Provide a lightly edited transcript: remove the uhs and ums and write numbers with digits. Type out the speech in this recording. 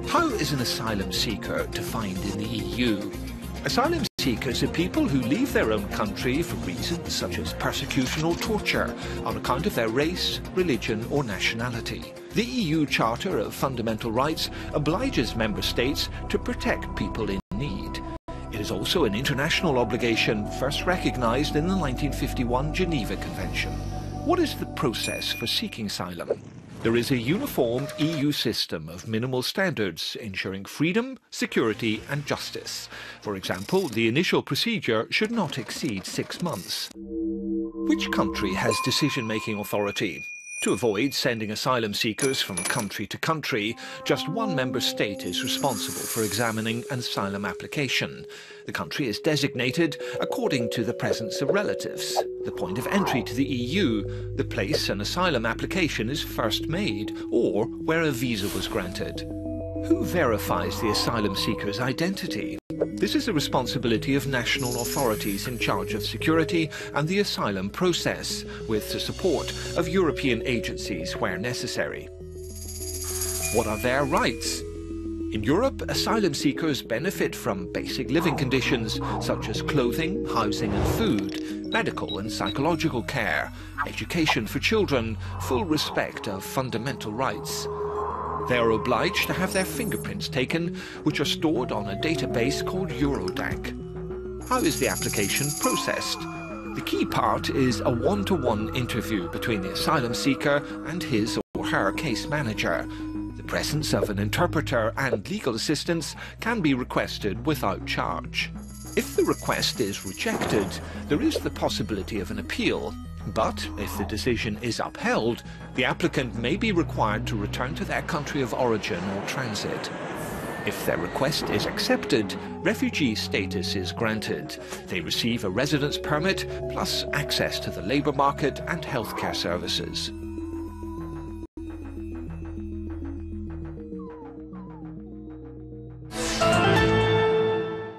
How is an asylum seeker defined in the EU? Asylum seekers are people who leave their own country for reasons such as persecution or torture on account of their race, religion or nationality. The EU Charter of Fundamental Rights obliges member states to protect people in need. It is also an international obligation first recognised in the 1951 Geneva Convention. What is the process for seeking asylum? There is a uniform EU system of minimal standards ensuring freedom, security and justice. For example, the initial procedure should not exceed 6 months. Which country has decision-making authority? To avoid sending asylum seekers from country to country, just one member state is responsible for examining an asylum application. The country is designated according to the presence of relatives, the point of entry to the EU, the place an asylum application is first made, or where a visa was granted. Who verifies the asylum seeker's identity? This is the responsibility of national authorities in charge of security and the asylum process, with the support of European agencies where necessary. What are their rights? In Europe, asylum seekers benefit from basic living conditions such as clothing, housing and food, medical and psychological care, education for children, full respect of fundamental rights. They are obliged to have their fingerprints taken, which are stored on a database called Eurodac. How is the application processed? The key part is a one-to-one interview between the asylum seeker and his or her case manager. The presence of an interpreter and legal assistance can be requested without charge. If the request is rejected, there is the possibility of an appeal. But if the decision is upheld, the applicant may be required to return to their country of origin or transit. If their request is accepted, refugee status is granted. They receive a residence permit, plus access to the labour market and healthcare services.